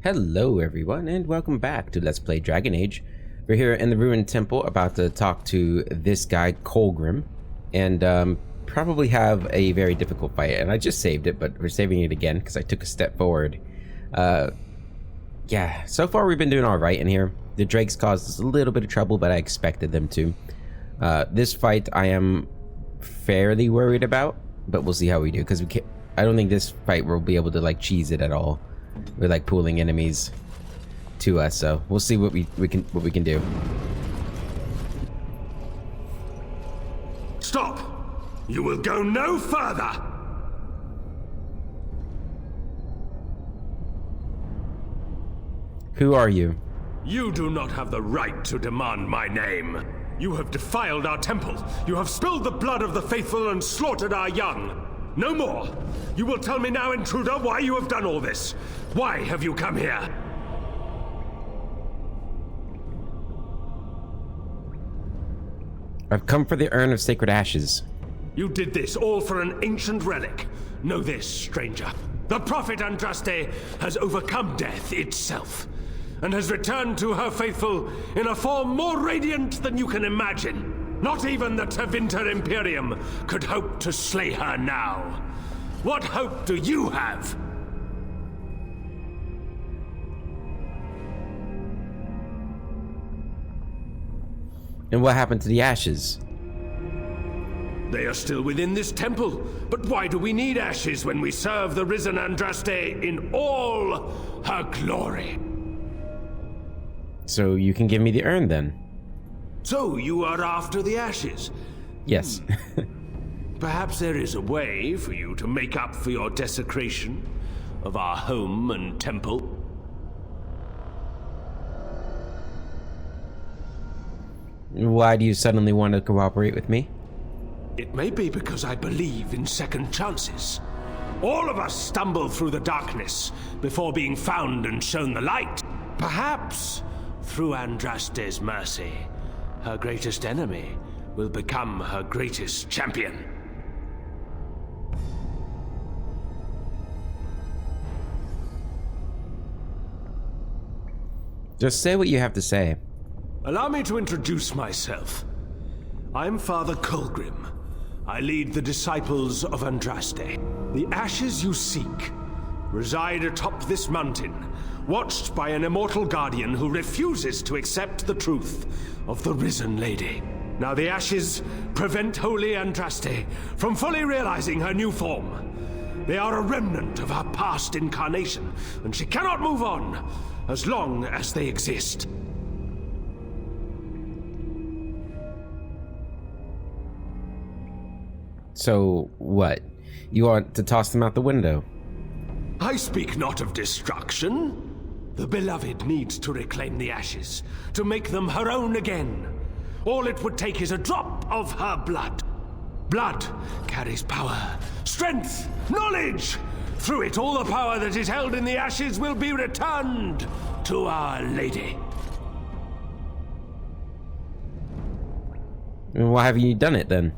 Hello everyone and welcome back to Let's Play Dragon Age. We're here in the Ruined Temple about to talk to this guy Colgrim and probably have a very difficult fight, and I just saved it, but we're saving it again because I took a step forward. Yeah, so far we've been doing alright in here. The Drakes caused us a little bit of trouble, but I expected them to. This fight I am fairly worried about, but we'll see how we do, because I don't think this fight we'll be able to like cheese it at all. We're like pulling enemies to us, so we'll see what we can do. Stop! You will go no further! Who are you? You do not have the right to demand my name. You have defiled our temple. You have spilled the blood of the faithful and slaughtered our young. No more! You will tell me now, intruder, why you have done all this. Why have you come here? I've come for the Urn of Sacred Ashes. You did this all for an ancient relic. Know this, stranger. The prophet Andraste has overcome death itself, and has returned to her faithful in a form more radiant than you can imagine. Not even the Tevinter Imperium could hope to slay her now. What hope do you have? And what happened to the ashes? They are still within this temple. But why do we need ashes when we serve the risen Andraste in all her glory? So you can give me the urn then? So you are after the ashes? Yes. Perhaps there is a way for you to make up for your desecration of our home and temple. Why do you suddenly want to cooperate with me? It may be because I believe in second chances. All of us stumble through the darkness before being found and shown the light. Perhaps, through Andraste's mercy, her greatest enemy will become her greatest champion. Just say what you have to say. Allow me to introduce myself. I'm Father Colgrim. I lead the disciples of Andraste. The ashes you seek reside atop this mountain, watched by an immortal guardian who refuses to accept the truth of the risen lady. Now the ashes prevent Holy Andraste from fully realizing her new form. They are a remnant of her past incarnation, and she cannot move on as long as they exist. So, what? You want to toss them out the window? I speak not of destruction. The beloved needs to reclaim the ashes, to make them her own again. All it would take is a drop of her blood. Blood carries power, strength, knowledge. Through it, all the power that is held in the ashes will be returned to Our Lady. And why haven't you done it then?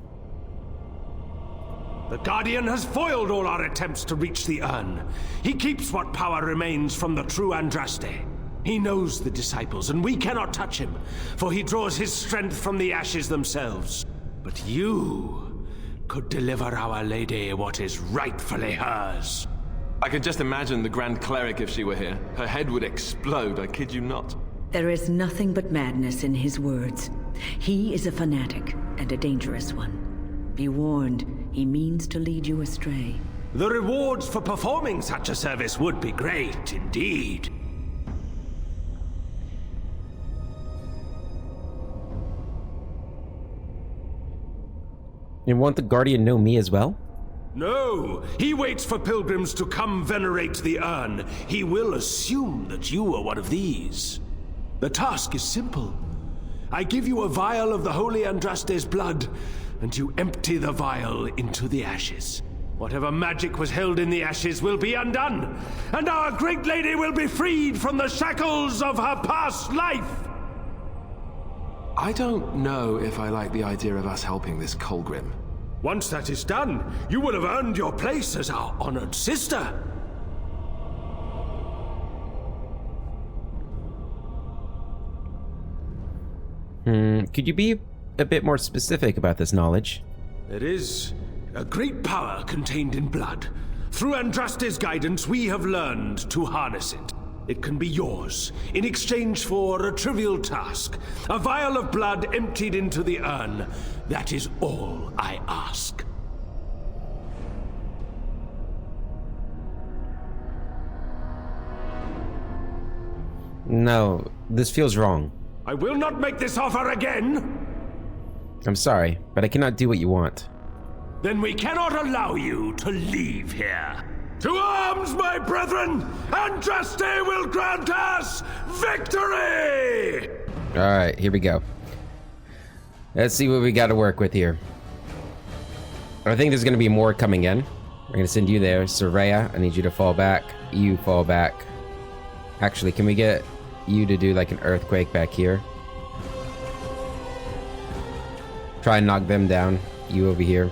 The Guardian has foiled all our attempts to reach the urn. He keeps what power remains from the true Andraste. He knows the disciples, and we cannot touch him, for he draws his strength from the ashes themselves. But you could deliver Our Lady what is rightfully hers. I could just imagine the Grand Cleric if she were here. Her head would explode, I kid you not. There is nothing but madness in his words. He is a fanatic, and a dangerous one. Be warned, he means to lead you astray. The rewards for performing such a service would be great indeed. And won't the Guardian know me as well? No, he waits for pilgrims to come venerate the urn. He will assume that you are one of these. The task is simple. I give you a vial of the Holy Andraste's blood, and you empty the vial into the ashes. Whatever magic was held in the ashes will be undone, and our great lady will be freed from the shackles of her past life! I don't know if I like the idea of us helping this Colgrim. Once that is done, you will have earned your place as our honored sister. Could you be a bit more specific about this knowledge? There is a great power contained in blood. Through Andraste's guidance, we have learned to harness it. It can be yours, in exchange for a trivial task. A vial of blood emptied into the urn. That is all I ask. No, this feels wrong. I will not make this offer again! I'm sorry, but I cannot do what you want. Then we cannot allow you to leave here. To arms, my brethren! Andraste will grant us victory! Alright, here we go. Let's see what we got to work with here. I think there's going to be more coming in. We're going to send you there. Soraya, I need you to fall back. You fall back. Actually, can we get you to do like an earthquake back here? Try and knock them down. You over here.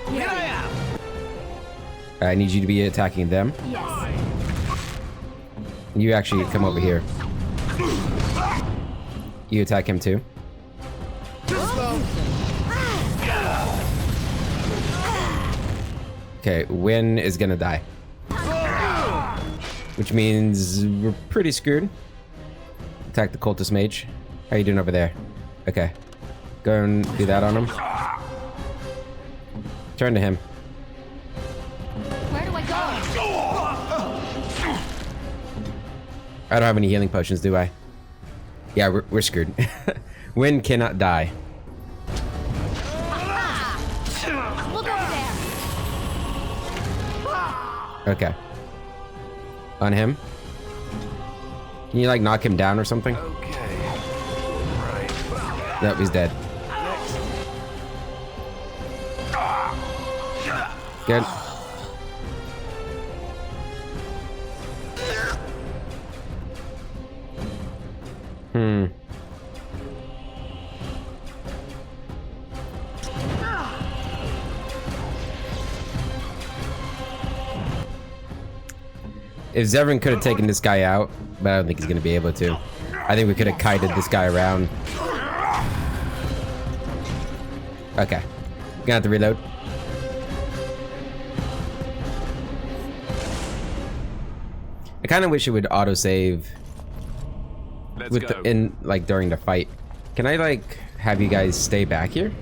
Here I am. I need you to be attacking them. Yes. You actually come over here. You attack him too. Okay, Wynn is gonna die. Which means we're pretty screwed. Attack the cultist mage. How you doing over there? Okay. Go and do that on him. Turn to him. Where do I go? I don't have any healing potions, do I? Yeah, we're screwed. Wynn cannot die. Look over there. Okay. On him. Can you like knock him down or something? Okay. Right. Nope, he's dead. Good. If Zevran could have taken this guy out, but I don't think he's going to be able to. I think we could have kited this guy around. Okay. Gonna have to reload. I kind of wish it would autosave Let's with go. like during the fight. Can I like have you guys stay back here?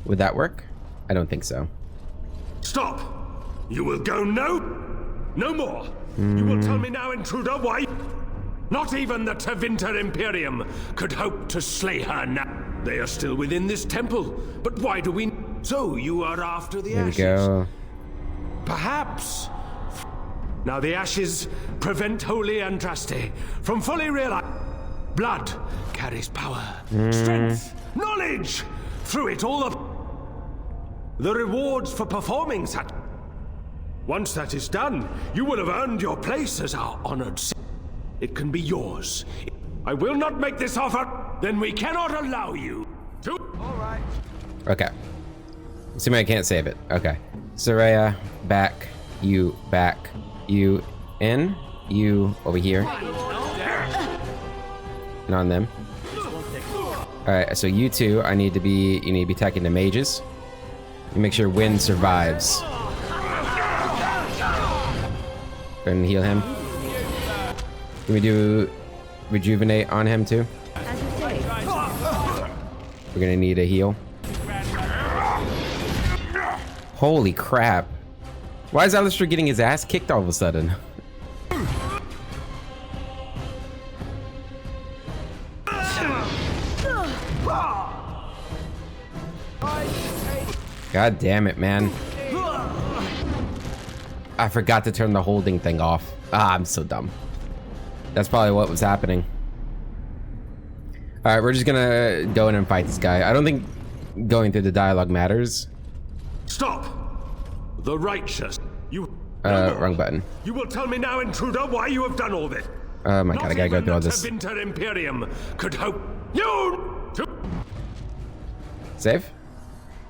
Would that work? I don't think so. Stop! You will go no more! You will tell me now, intruder, why? Not even the Tevinter Imperium could hope to slay her now. They are still within this temple, but why do we... So you are after the There we ashes? go. Perhaps. Now the ashes prevent Holy Andraste from fully realizing... Blood carries power, strength, knowledge. Through it all the rewards for performing such... Once that is done, you will have earned your place as our honored... It can be yours. I will not make this offer, then we cannot allow you to... Alright. Okay. Assuming I can't save it. Okay. Soraya, back. You, back. You, in. You, over here. And on them. Alright, so you two, you need to be attacking the mages. You make sure Wynn survives. Go and heal him. Can we do rejuvenate on him too? As you say. We're gonna need a heal. Holy crap. Why is Alistair getting his ass kicked all of a sudden? God damn it, man. I forgot to turn the holding thing off. Ah, I'm so dumb. That's probably what was happening. Alright, we're just gonna go in and fight this guy. I don't think going through the dialogue matters. Stop! The righteous. You... Wrong button. You will tell me now, intruder, why you have done all this. Oh my god, I gotta go through all this. Not even the Tevinter Imperium could hope you to... Save?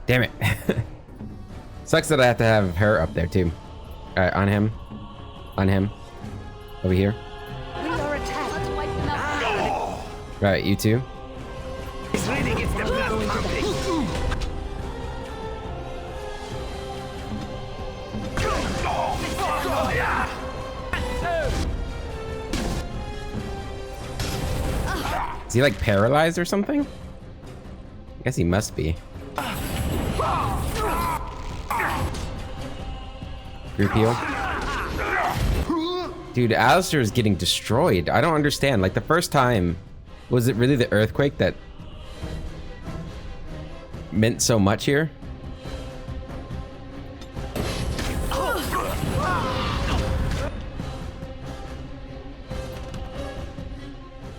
Damn it. Sucks that I have to have her up there too. Alright, on him. On him. Over here. We are attacked. Right, you two. Is he like paralyzed or something? I guess he must be. Group heal. Dude, Alistair is getting destroyed. I don't understand. Like the first time, was it really the earthquake that meant so much here?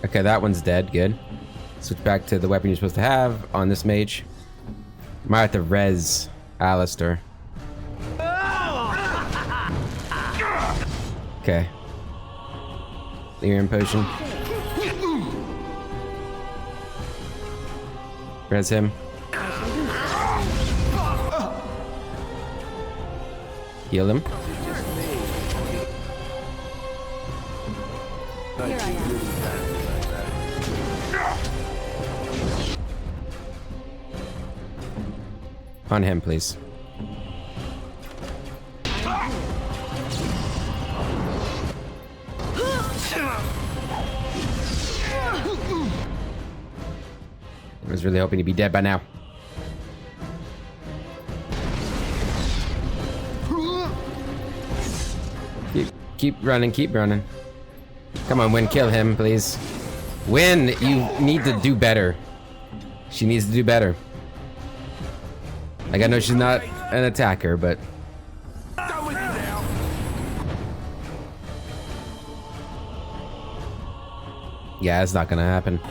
Okay, that one's dead. Good. Switch back to the weapon you're supposed to have on this mage. Might have to res Alistair. Okay. Lyrium potion. Res him. Heal him. Here I am. On him, please. I was really hoping to be dead by now. Keep running, keep running. Come on, Win, kill him, please. Win, you need to do better. She needs to do better. Like, I know she's not an attacker, but... yeah, it's not gonna happen.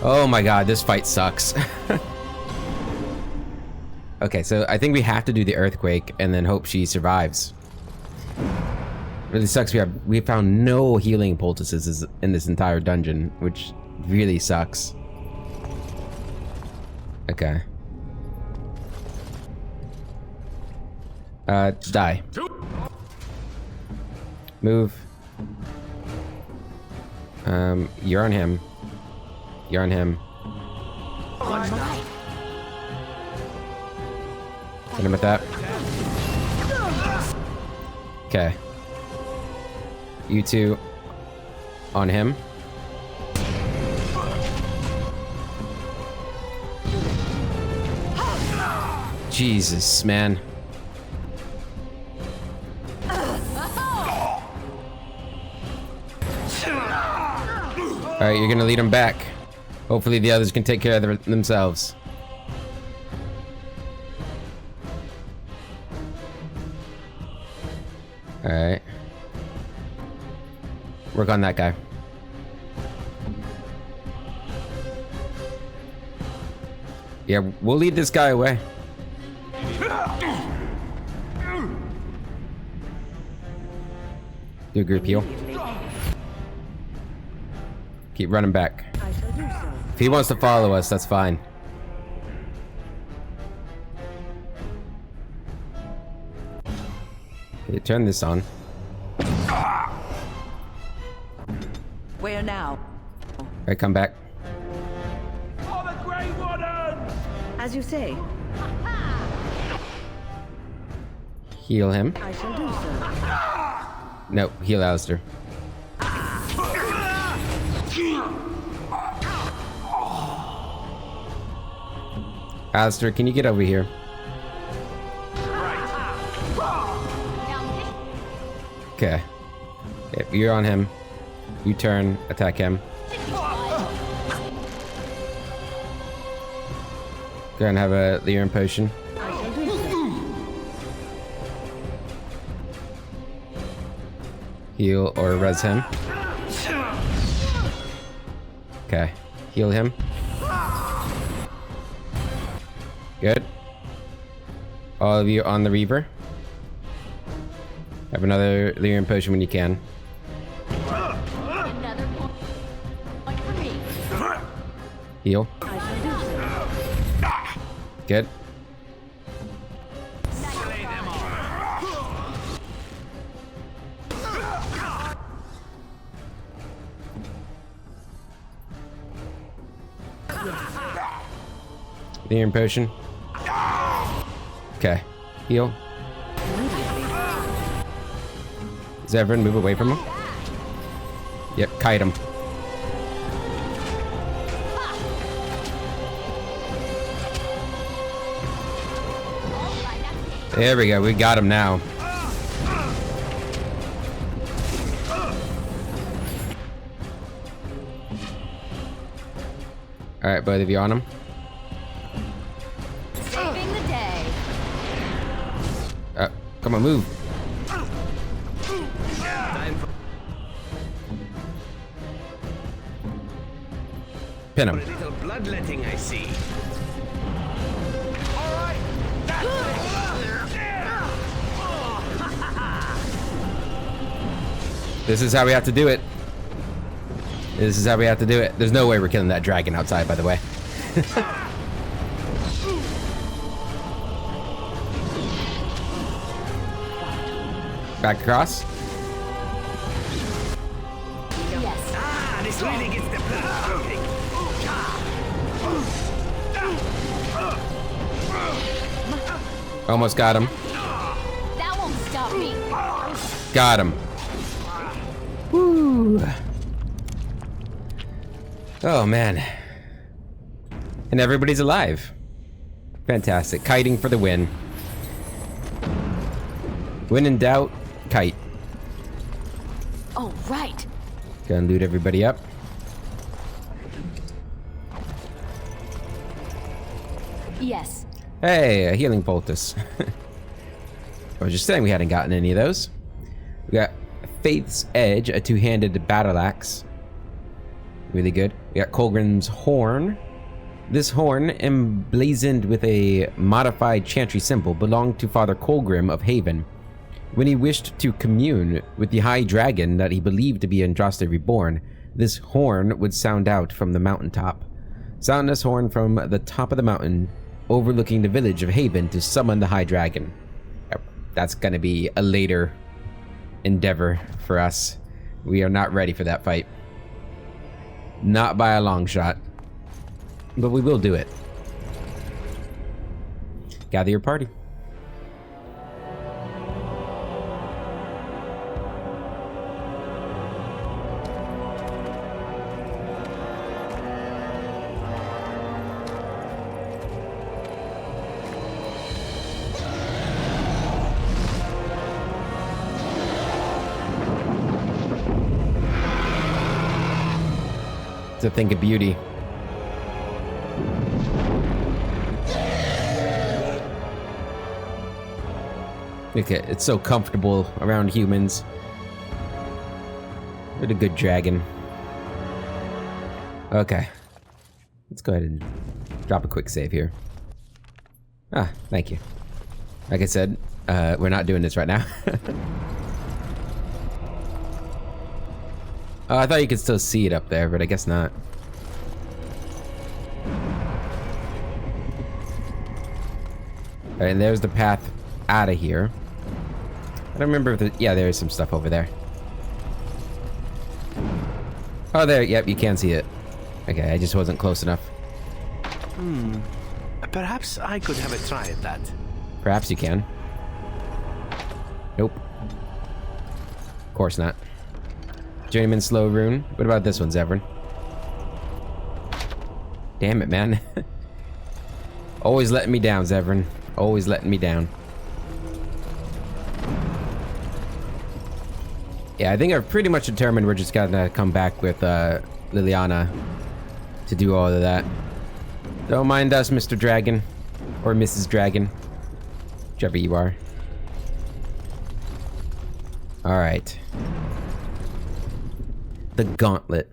Oh my god, this fight sucks. Okay, so I think we have to do the earthquake and then hope she survives. Really sucks. We found no healing poultices in this entire dungeon, which really sucks. Okay. Die. Move. You're on him. You're on him. Hit him with that. Okay. You two on him. Jesus, man. Alright, you're gonna lead them back. Hopefully the others can take care of themselves. Alright. Work on that guy. Yeah, we'll lead this guy away. Do a group heal. Keep running back. If he wants to follow us, that's fine. Okay, turn this on. Where now? Alright, come back. As you say, Heal him. I shall do so. No, heal Alistair. Alistair, can you get over here? Okay. If you're on him, you turn, attack him. Go and have a Lyrium potion. Heal or res him. Okay. Heal him. Good. All of you on the Reaver. Have another Lyrium potion when you can. Another point for me. Heal. Good. The healing potion. Okay. Heal. Zevran, move away from him. Yep, kite him. There we go, we got him now. Alright, both of you on him. Saving the day. Come on, move. Pin him. Little bloodletting, I see. This is how we have to do it. This is how we have to do it. There's no way we're killing that dragon outside, by the way. Back across. Yes. Ah, this really gets the blood flowing. Almost got him. That won't stop me. Got him. Woo. Oh, man. And everybody's alive. Fantastic. Kiting for the win. When in doubt, kite. Oh, right. Gonna loot everybody up. Yes. Hey, a healing poultice. I was just saying we hadn't gotten any of those. We got Faith's Edge, a two-handed battle axe. Really good. We got Colgrim's Horn. This horn, emblazoned with a modified chantry symbol, belonged to Father Colgrim of Haven. When he wished to commune with the high dragon that he believed to be Andraste Reborn, this horn would sound out from the mountaintop. Sound this horn from the top of the mountain, overlooking the village of Haven, to summon the high dragon. Yep, that's gonna be a later endeavor for us. We are not ready for that fight. Not by a long shot. But we will do it. Gather your party. To think of beauty. Look at it's so comfortable around humans. What a good dragon. Okay. Let's go ahead and drop a quick save here. Ah, thank you. Like I said, we're not doing this right now. Oh, I thought you could still see it up there, but I guess not. Alright, and there's the path out of here. I don't remember if yeah, there is some stuff over there. Oh, there, yep, you can see it. Okay, I just wasn't close enough. Perhaps I could have a try at that. Perhaps you can. Nope. Of course not. Journeyman Slow Rune. What about this one, Zevran? Damn it, man. Always letting me down, Zevran. Always letting me down. Yeah, I think I've pretty much determined we're just gonna come back with Liliana to do all of that. Don't mind us, Mr. Dragon. Or Mrs. Dragon. Whichever you are. Alright. The Gauntlet.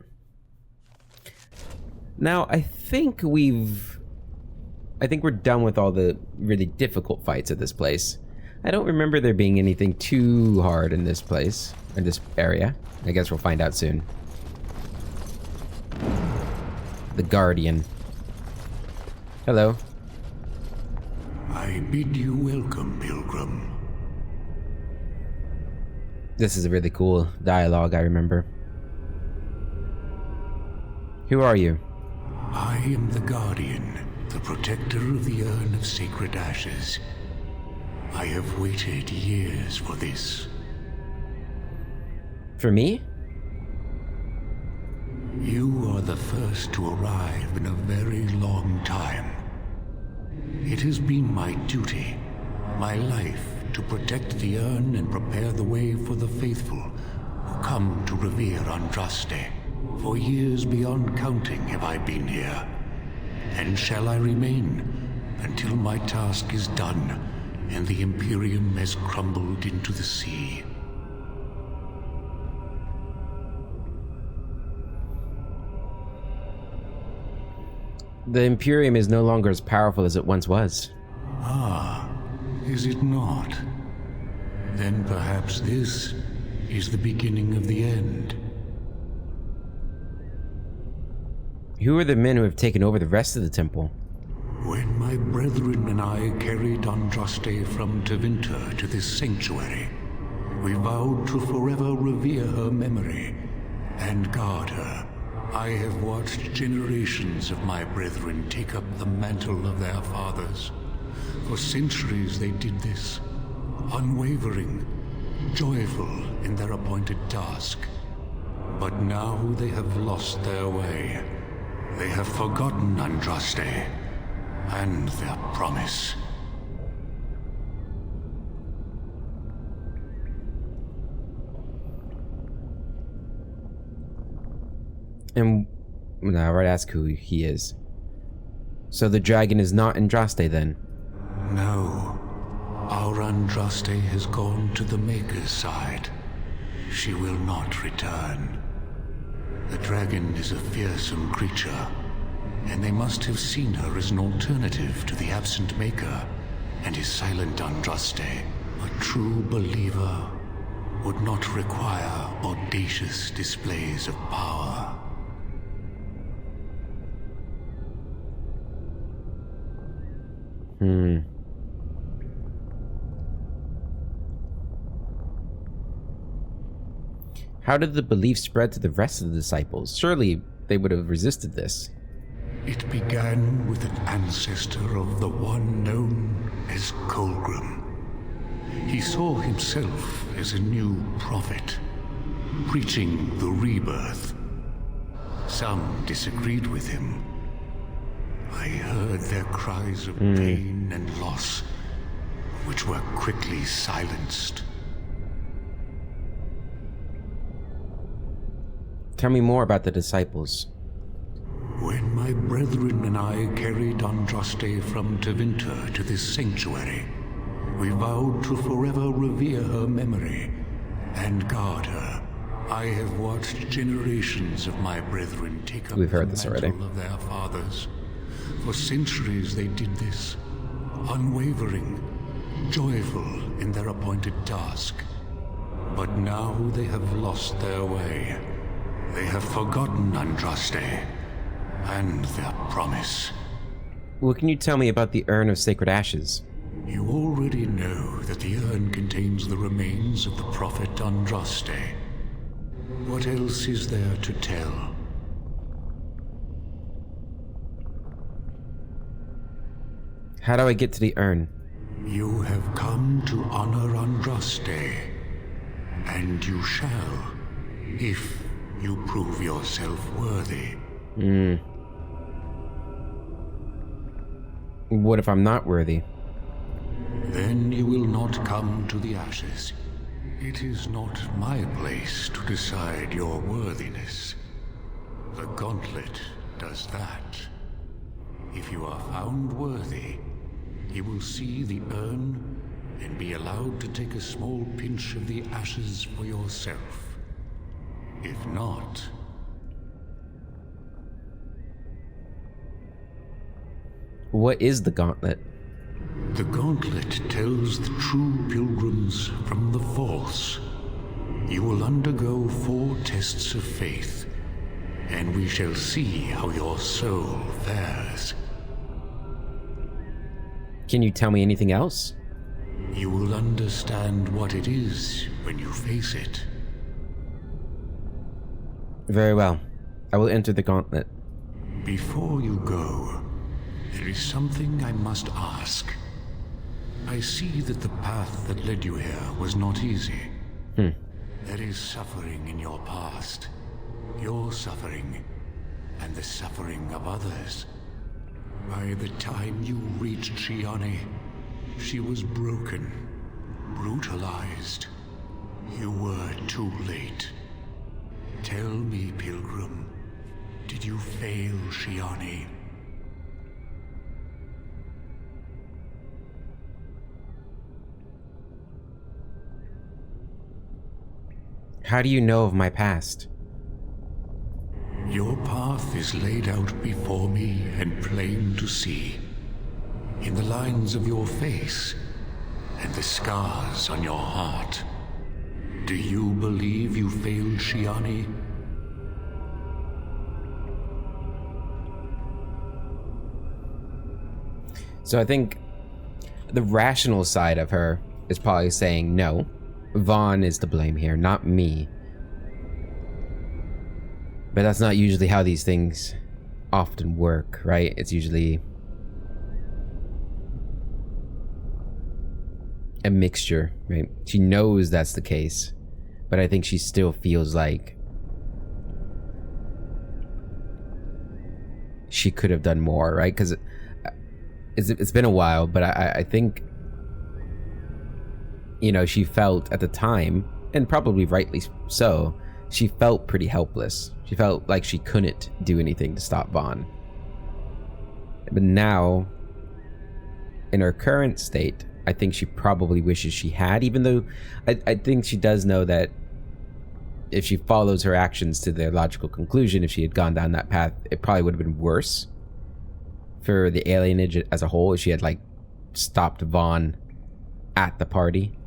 Now, I think we're done with all the really difficult fights at this place. I don't remember there being anything too hard in this place, in this area. I guess we'll find out soon. The Guardian. Hello. I bid you welcome, Pilgrim. This is a really cool dialogue, I remember. Who are you? I am the Guardian, the protector of the Urn of Sacred Ashes. I have waited years for this. For me? You are the first to arrive in a very long time. It has been my duty, my life, to protect the urn and prepare the way for the faithful who come to revere Andraste. For years beyond counting have I been here, and shall I remain until my task is done and the Imperium has crumbled into the sea. The Imperium is no longer as powerful as it once was. Ah, is it not? Then perhaps this is the beginning of the end. Who are the men who have taken over the rest of the temple? When my brethren and I carried Andraste from Tevinter to this sanctuary, we vowed to forever revere her memory and guard her. I have watched generations of my brethren take up the mantle of their fathers. For centuries they did this, unwavering, joyful in their appointed task. But now they have lost their way. They have forgotten Andraste and their promise. And I already asked who he is. So the dragon is not Andraste then? No. Our Andraste has gone to the Maker's side. She will not return. The dragon is a fearsome creature, and they must have seen her as an alternative to the absent Maker and his silent Andraste. A true believer would not require audacious displays of power. How did the belief spread to the rest of the disciples? Surely they would have resisted this. It began with an ancestor of the one known as Colgrim. He saw himself as a new prophet, preaching the rebirth. Some disagreed with him. I heard their cries of pain and loss, which were quickly silenced. Tell me more about the disciples. When my brethren and I carried Andraste from Tevinter to this sanctuary, we vowed to forever revere her memory and guard her. I have watched generations of my brethren take up We've heard the this already. mantle of their fathers. For centuries they did this, unwavering, joyful in their appointed task. But now they have lost their way. They have forgotten Andraste and their promise. What can you tell me about the Urn of Sacred Ashes? You already know that the urn contains the remains of the prophet Andraste. What else is there to tell? How do I get to the urn? You have come to honor Andraste, and you shall, if you prove yourself worthy. What if I'm not worthy? Then you will not come to the ashes. It is not my place to decide your worthiness. The gauntlet does that. If you are found worthy, you will see the urn and be allowed to take a small pinch of the ashes for yourself. If not... What is the gauntlet? The gauntlet tells the true pilgrims from the false. You will undergo 4 tests of faith, and we shall see how your soul fares. Can you tell me anything else? You will understand what it is when you face it. Very well. I will enter the gauntlet. Before you go, There is something I must ask. I see that the path that led you here was not easy. There is suffering in your past. Your suffering, and the suffering of others. By the time you reached Shiani, she was broken, brutalized. You were too late. Tell me, Pilgrim, did you fail Shiani? How do you know of my past? Your path is laid out before me and plain to see. In the lines of your face and the scars on your heart. Do you believe you failed Shiani? So I think the rational side of her is probably saying no. Vaughn is to blame here, not me. But that's not usually how these things often work, right? It's usually a mixture, right? She knows that's the case, but I think she still feels like she could have done more, right? Because it's been a while, but I think, you know, she felt at the time, and probably rightly so, she felt pretty helpless. She felt like she couldn't do anything to stop Vaughn. But now, in her current state, I think she probably wishes she had, even though I think she does know that if she follows her actions to their logical conclusion, if she had gone down that path, it probably would have been worse for the alienage as a whole if she had, like, stopped Vaughn at the party.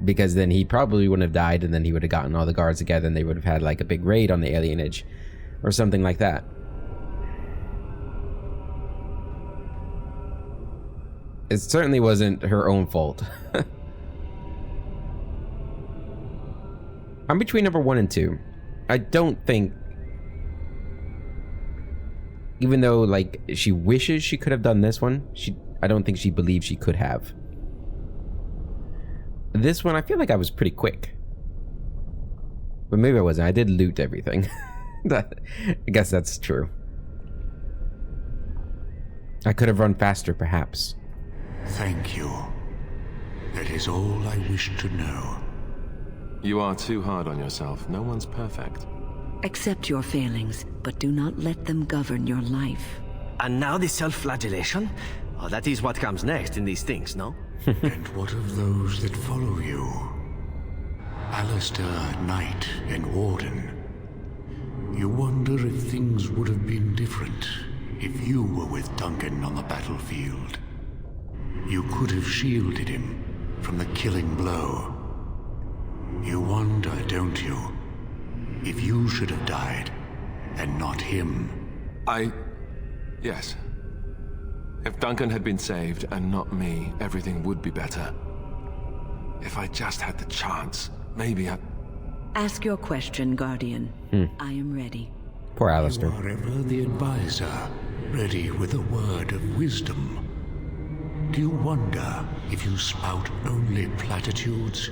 Because then he probably wouldn't have died, and then he would have gotten all the guards together and they would have had, like, a big raid on the alienage or something like that. It certainly wasn't her own fault. I'm between number 1 and 2. I don't think, even though, like, she wishes she could have done this one, I don't think she believes she could have. This one, I feel like I was pretty quick. But maybe I wasn't. I did loot everything. I guess that's true. I could have run faster, perhaps. Thank you. That is all I wish to know. You are too hard on yourself. No one's perfect. Accept your failings, but do not let them govern your life. And now the self-flagellation? Oh, that is what comes next in these things, no? And what of those that follow you? Alistair, Knight, and Warden. You wonder if things would have been different if you were with Duncan on the battlefield. You could have shielded him from the killing blow. You wonder, don't you, if you should have died and not him? Yes. If Duncan had been saved and not me, everything would be better. If I just had the chance, maybe I... Ask your question, Guardian. I am ready. Poor Alistair. You are ever the advisor, ready with a word of wisdom. Do you wonder if you spout only platitudes,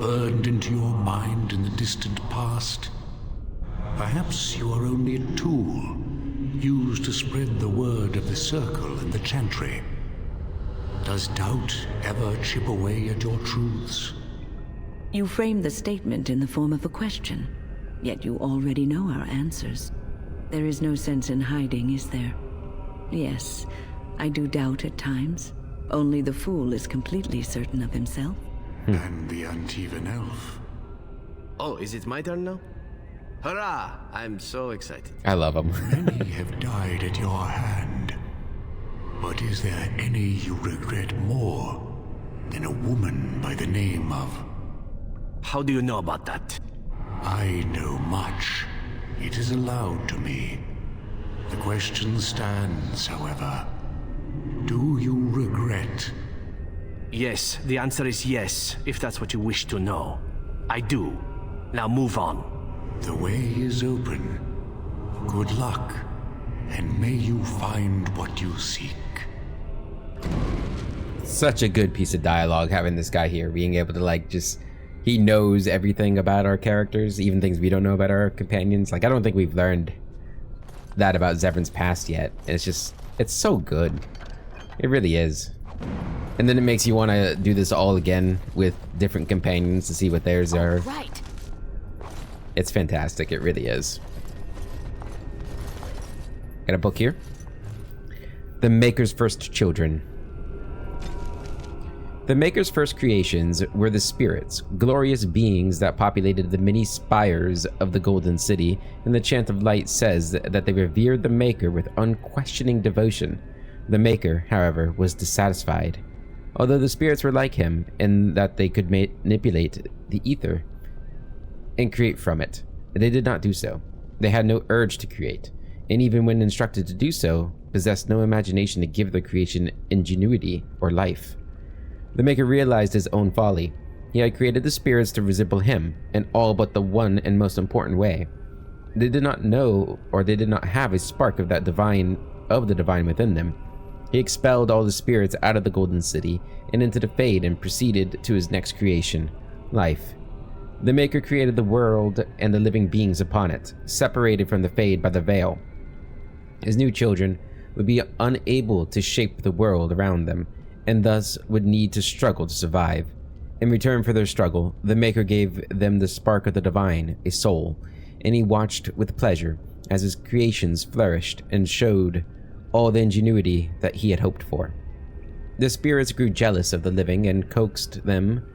burned into your mind in the distant past? Perhaps you are only a tool, used to spread the word of the Circle and the Chantry. Does doubt ever chip away at your truths? You frame the statement in the form of a question, yet you already know our answers. There is no sense in hiding, is there? Yes, I do doubt at times. Only the fool is completely certain of himself. And the Antivan elf. Oh, is it my turn now? Hurrah! I'm so excited. I love him. Many have died at your hand. But is there any you regret more than a woman by the name of... How do you know about that? I know much. It is allowed to me. The question stands, however. Do you regret? Yes, the answer is yes, if that's what you wish to know. I do. Now move on. The way is open. Good luck, and may you find what you seek. Such a good piece of dialogue having this guy here, being able to like just, he knows everything about our characters, even things we don't know about our companions. Like, I don't think we've learned that about Zevran's past yet. It's just, it's so good. It really is. And then it makes you want to do this all again with different companions to see what theirs are. Right. It's fantastic, it really is. Got a book here. The Maker's First Children. The Maker's first creations were the spirits, glorious beings that populated the many spires of the Golden City, and the Chant of Light says that they revered the Maker with unquestioning devotion. The Maker, however, was dissatisfied. Although the spirits were like him in that they could manipulate the ether and create from it, they did not do so. They had no urge to create, and even when instructed to do so, possessed no imagination to give their creation ingenuity or life. The Maker realized his own folly. He had created the spirits to resemble him in all but the one and most important way. They did not know, or they did not have a spark of the divine within them. He expelled all the spirits out of the Golden City and into the Fade and proceeded to his next creation, life. The Maker created the world and the living beings upon it, separated from the Fade by the veil. His new children would be unable to shape the world around them, and thus would need to struggle to survive. In return for their struggle, the Maker gave them the spark of the divine, a soul, and he watched with pleasure as his creations flourished and showed all the ingenuity that he had hoped for. The spirits grew jealous of the living and coaxed them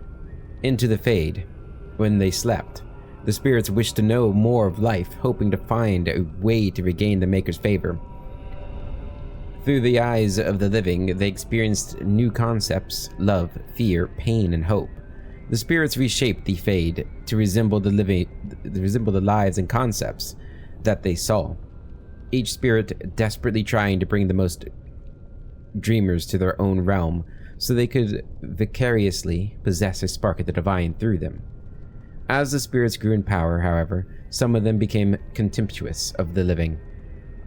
into the Fade. When they slept, the spirits wished to know more of life, hoping to find a way to regain the Maker's favor. Through the eyes of the living, they experienced new concepts: love, fear, pain, and hope. The spirits reshaped the Fade to resemble the lives and concepts that they saw. Each spirit desperately trying to bring the most dreamers to their own realm, so they could vicariously possess a spark of the divine through them. As the spirits grew in power, however, some of them became contemptuous of the living.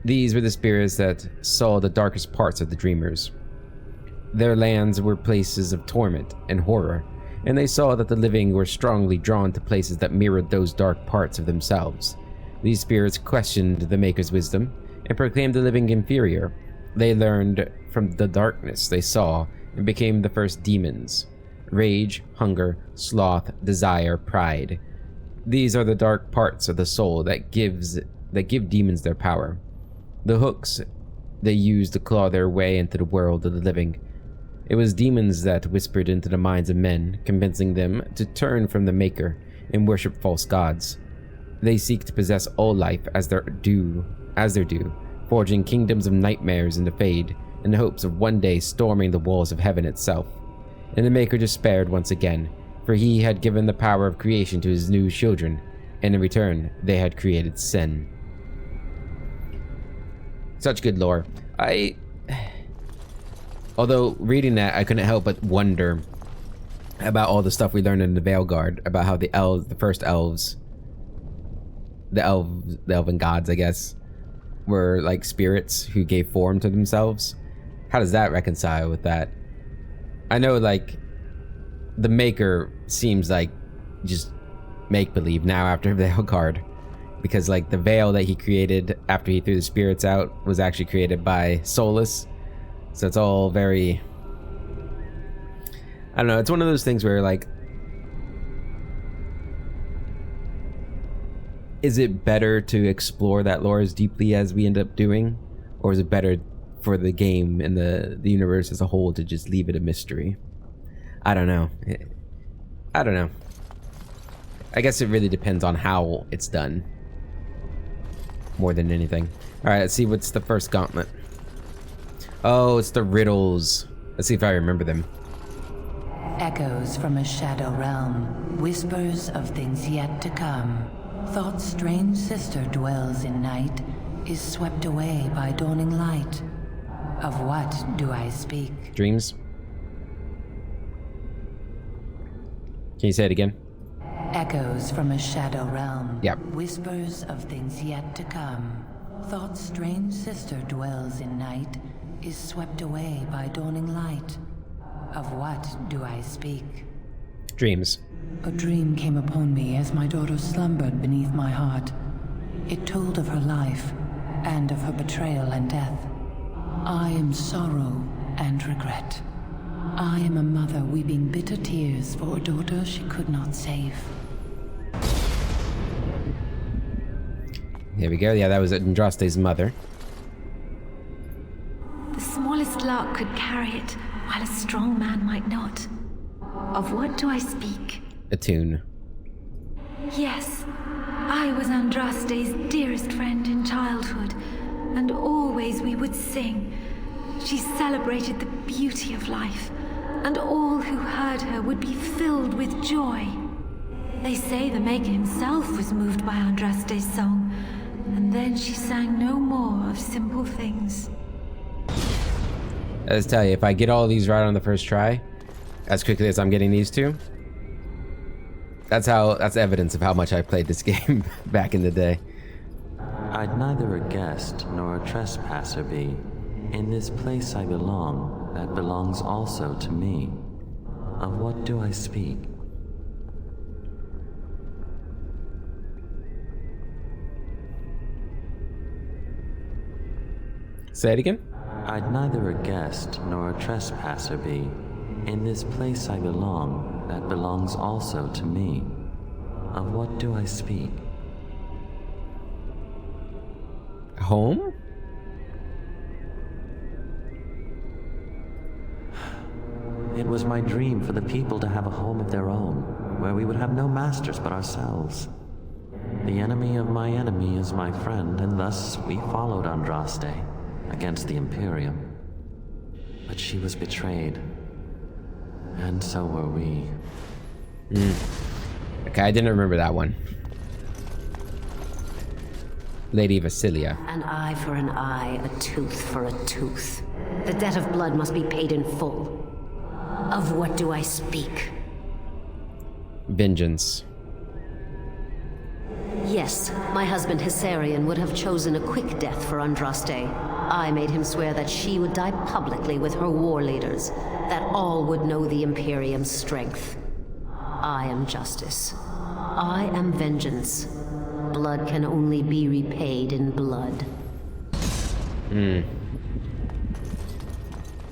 These were the spirits that saw the darkest parts of the dreamers. Their lands were places of torment and horror, and they saw that the living were strongly drawn to places that mirrored those dark parts of themselves. These spirits questioned the Maker's wisdom and proclaimed the living inferior. They learned from the darkness they saw and became the first demons: rage, hunger, sloth, desire, pride. These are the dark parts of the soul that give demons their power. The hooks they used to claw their way into the world of the living. It was demons that whispered into the minds of men, convincing them to turn from the Maker and worship false gods. They seek to possess all life as their due, forging kingdoms of nightmares in the Fade, in the hopes of one day storming the walls of heaven itself. And the Maker despaired once again, for he had given the power of creation to his new children, and in return, they had created sin. Such good lore. Although reading that, I couldn't help but wonder about all the stuff we learned in the Veilguard, about how the elven gods, I guess, were like spirits who gave form to themselves. How does that reconcile with that? I know, like, the Maker seems like just make-believe now after Veilguard, because like the veil that he created after he threw the spirits out was actually created by Solus. So it's all very, I don't know, it's one of those things where like, is it better to explore that lore as deeply as we end up doing, or is it better for the game and the universe as a whole to just leave it a mystery? I don't know. I guess it really depends on how it's done, more than anything. All right, let's see what's the first gauntlet. Oh, it's the riddles. Let's see if I remember them. Echoes from a shadow realm, whispers of things yet to come. Thought's strange sister dwells in night, is swept away by dawning light. Of what do I speak? Dreams. Can you say it again? Echoes from a shadow realm. Yep. Whispers of things yet to come. Thought's strange sister dwells in night, is swept away by dawning light. Of what do I speak? Dreams. A dream came upon me as my daughter slumbered beneath my heart. It told of her life, and of her betrayal and death. I am sorrow and regret. I am a mother weeping bitter tears for a daughter she could not save. Here we go. Yeah, that was Andraste's mother. The smallest lark could carry it, while a strong man might not. Of what do I speak? A tune. Yes, I was Andraste's dearest friend in childhood, and always we would sing. She celebrated the beauty of life, and all who heard her would be filled with joy. They say the Maker himself was moved by Andraste's song, and then she sang no more of simple things. Let's tell you, if I get all of these right on the first try, as quickly as I'm getting these two, that's evidence of how much I played this game back in the day. I'd neither a guest nor a trespasser be. In this place I belong, that belongs also to me. Of what do I speak? Say it again? I'd neither a guest nor a trespasser be. In this place I belong, that belongs also to me. Of what do I speak? Home? It was my dream for the people to have a home of their own, where we would have no masters but ourselves. The enemy of my enemy is my friend, and thus we followed Andraste against the Imperium. But she was betrayed, and so were we. Okay, I didn't remember that one. Lady Vasilia. An eye for an eye, a tooth for a tooth. The debt of blood must be paid in full. Of what do I speak? Vengeance. Yes, my husband Hessarian would have chosen a quick death for Andraste. I made him swear that she would die publicly with her war leaders, that all would know the Imperium's strength. I am justice. I am vengeance. Blood can only be repaid in blood.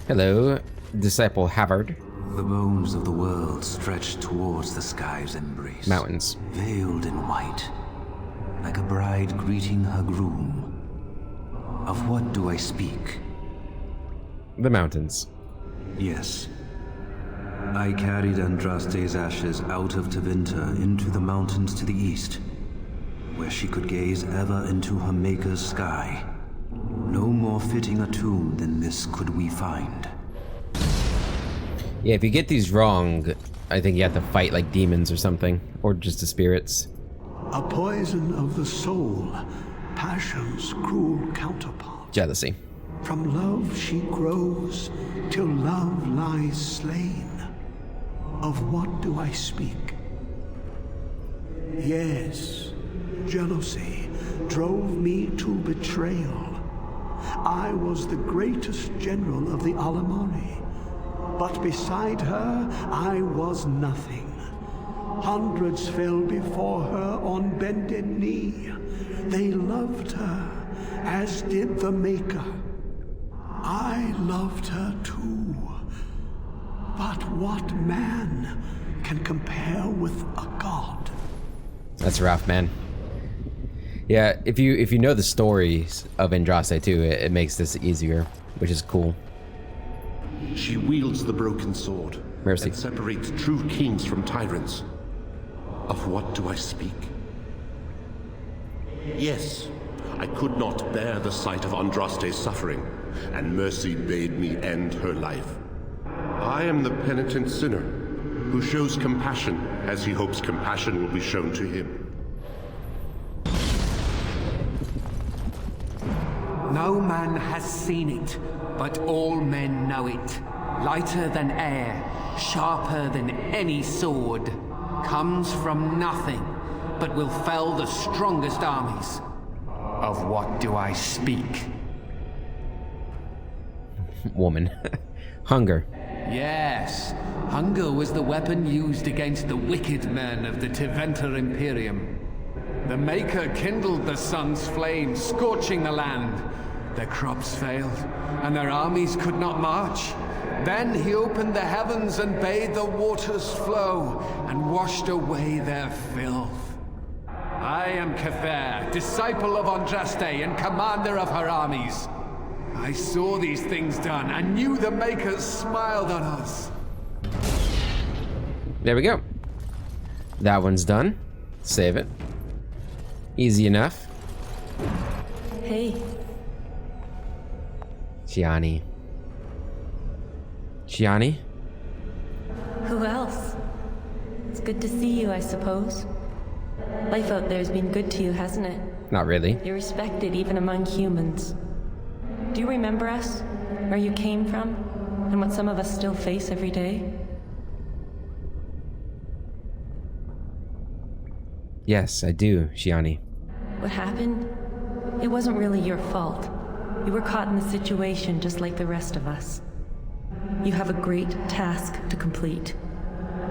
Hello, Disciple Havard. The bones of the world stretched towards the sky's embrace. Mountains. Veiled in white, like a bride greeting her groom. Of what do I speak? The mountains. Yes. I carried Andraste's ashes out of Tevinter into the mountains to the east, where she could gaze ever into her Maker's sky. No more fitting a tomb than this could we find. Yeah, if you get these wrong, I think you have to fight like demons or something, or just the spirits. A poison of the soul, passion's cruel counterpart. Jealousy. From love she grows, till love lies slain. Of what do I speak? Yes, jealousy drove me to betrayal. I was the greatest general of the Alamari, but beside her I was nothing. Hundreds fell before her on bended knee. They loved her, as did the Maker. I loved her too. But what man can compare with a god? That's rough, man. Yeah, if you know the stories of Andraste too, it makes this easier, which is cool. She wields the broken sword. Mercy. And separates true kings from tyrants. Of what do I speak? Yes, I could not bear the sight of Andraste's suffering, and mercy bade me end her life. I am the penitent sinner, who shows compassion as he hopes compassion will be shown to him. No man has seen it, but all men know it. Lighter than air, sharper than any sword. Comes from nothing, but will fell the strongest armies. Of what do I speak? Woman. Hunger. Yes, hunger was the weapon used against the wicked men of the Tevinter Imperium. The Maker kindled the sun's flame, scorching the land. Their crops failed, and their armies could not march. Then he opened the heavens and bade the waters flow, and washed away their filth. I am Kefir, disciple of Andraste and commander of her armies. I saw these things done and knew the Makers smiled on us. There we go. That one's done. Save it. Easy enough. Hey. Chiani. Chiani? Who else? It's good to see you, I suppose. Life out there's been good to you, hasn't it? Not really. You're respected even among humans. Do you remember us? Where you came from? And what some of us still face every day? Yes, I do, Chiani. What happened? It wasn't really your fault. You were caught in the situation just like the rest of us. You have a great task to complete.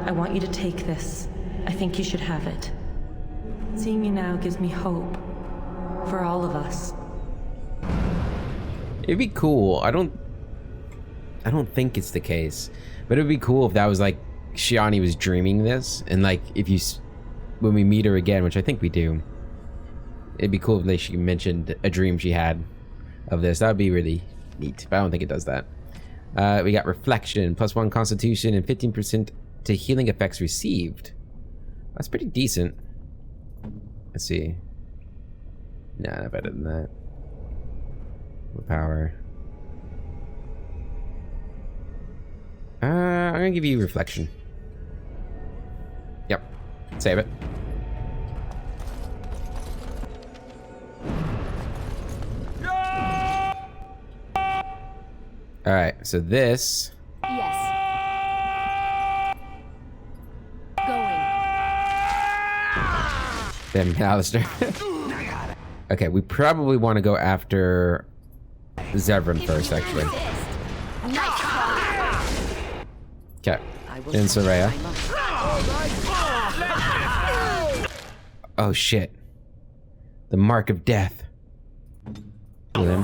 I want you to take this. I think you should have it. Seeing you now gives me hope. For all of us. It'd be cool. I don't think it's the case. But it'd be cool if that was like Chiani was dreaming this. And like if you... when we meet her again, which I think we do. It'd be cool if she mentioned a dream she had of this. That would be really neat. But I don't think it does that. We got Reflection. +1 Constitution and 15% to healing effects received. That's pretty decent. Let's see. Nah, not better than that. Power. I'm gonna give you Reflection. Yep. Save it. Alright, so this... Yes. Going. Damn, Alistair. Okay, we probably want to go after Zevran first, actually. Okay. And Soraya. Oh shit. The Mark of Death. With him.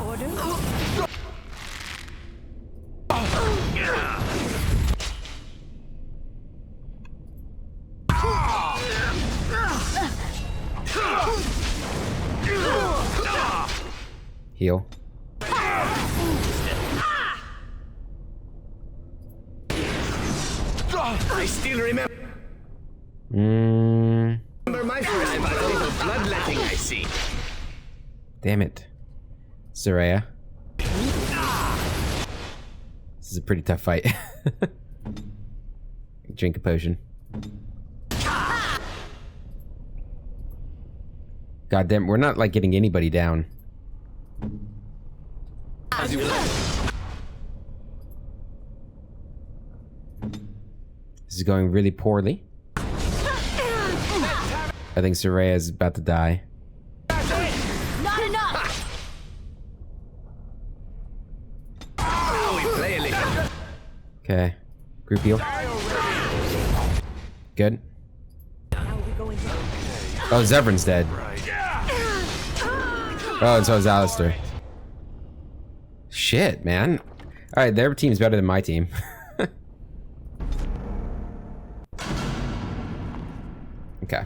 Heal. I still remember. Remember my first battle of bloodletting, I see. Damn it. Soraya. This is a pretty tough fight. Drink a potion. God damn, we're not like getting anybody down. As you This is going really poorly. I think Soraya is about to die. Not enough. Okay. Group heal. Good. Oh, Zevran's dead. Oh, and so is Alistair. Shit, man. Alright, their team's better than my team. Okay.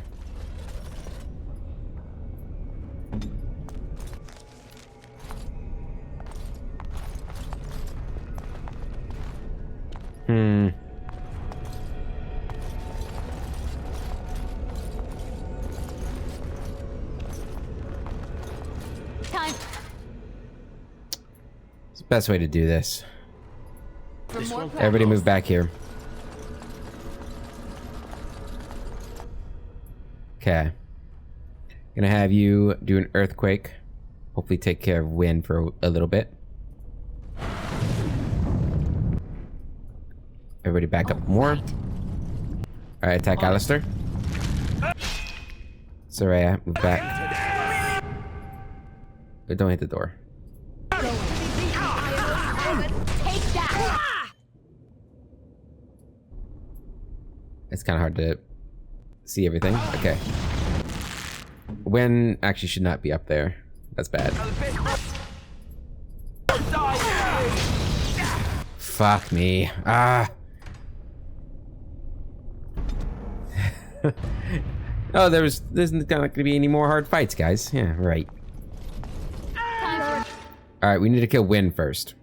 Time. It's the best way to do this. For more Everybody move back here. Okay. Gonna have you do an earthquake. Hopefully take care of wind for a little bit. Everybody back up more. Alright, attack Alistair. Soraya, move back. Don't hit the door. Take that! It's kind of hard to see everything. Okay. Wen actually should not be up there. That's bad. Fuck me. Ah. Oh, there's not gonna be any more hard fights, guys. Yeah, right. All right, we need to kill Wen first.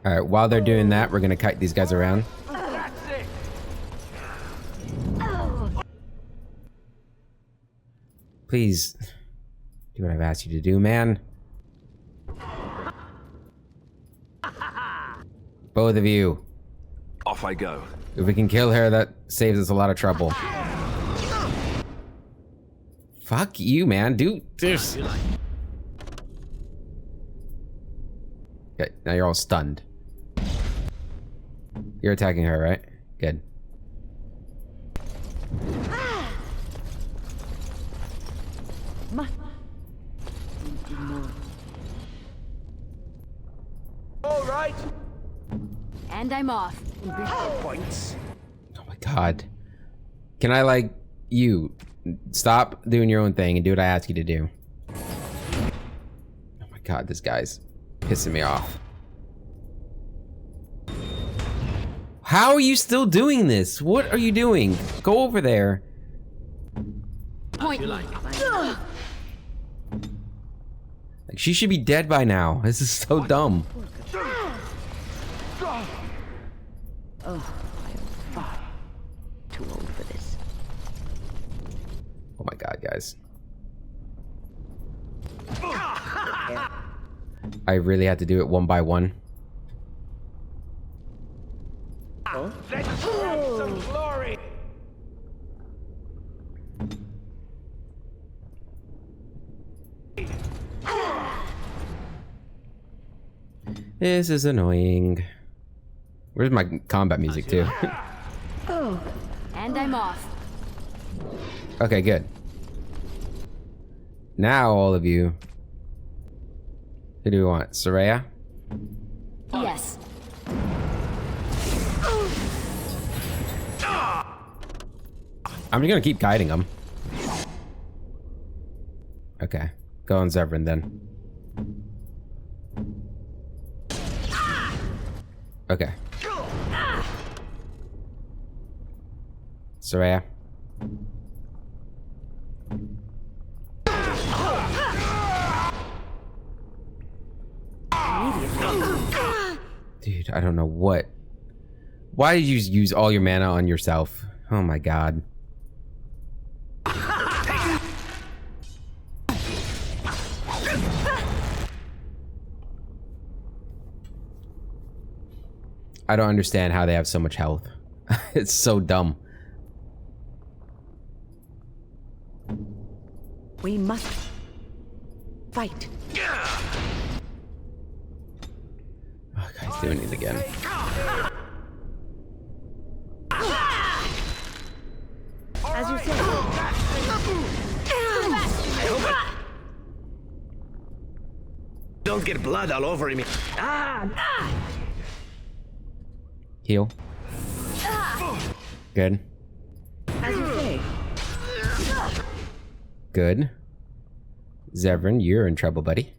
All right, while they're doing that, we're gonna kite these guys around. Please do what I've asked you to do, man. Both of you. Off I go. If we can kill her, that saves us a lot of trouble. Fuck you, man. Do this. Okay, now you're all stunned. You're attacking her, right? Good. All right. And I'm off. Points. Oh my god. Can I, like, you stop doing your own thing and do what I ask you to do? Oh my god, this guy's pissing me off. How are you still doing this? What are you doing? Go over there. Point. Like, she should be dead by now. This is so dumb. Oh, I am far too old for this. Oh my god, guys. I really had to do it one by one. Let's spread some glory. This is annoying. Where's my combat music too? Oh, and I'm off. Okay, good. Now all of you. Who do we want? Soraya? Yes. I'm gonna keep guiding them. Okay. Go on Zevran then. Okay. Soraya. Dude, I don't know what. Why did you use all your mana on yourself? Oh my god. I don't understand how they have so much health. It's so dumb. We must fight. Oh, guy's doing it again. As you say. Don't get blood all over me. Heal. Good. As you say. Good. Zevran, you're in trouble, buddy.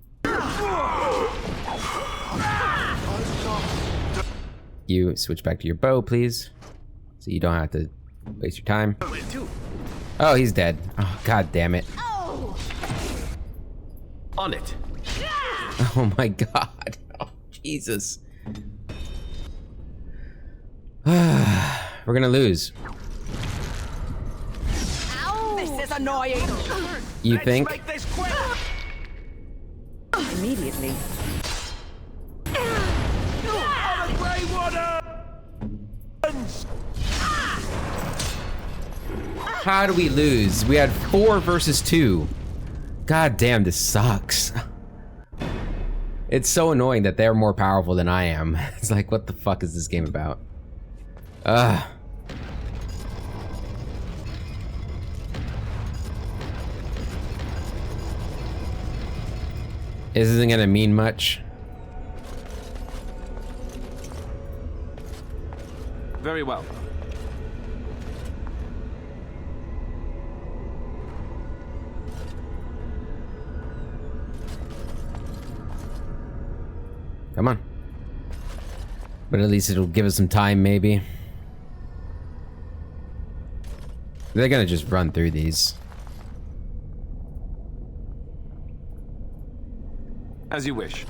You switch back to your bow, please. So you don't have to waste your time. Oh, he's dead. Oh, god damn it. On it. Oh my god. Oh, Jesus. We're gonna lose. This is annoying. You think? Make this quick. Immediately. How do we lose? We had 4 versus 2. God damn, this sucks. It's so annoying that they're more powerful than I am. It's like, what the fuck is this game about? Ugh. This isn't gonna mean much. Very well. Come on. But at least it'll give us some time, maybe. They're gonna just run through these. As you wish.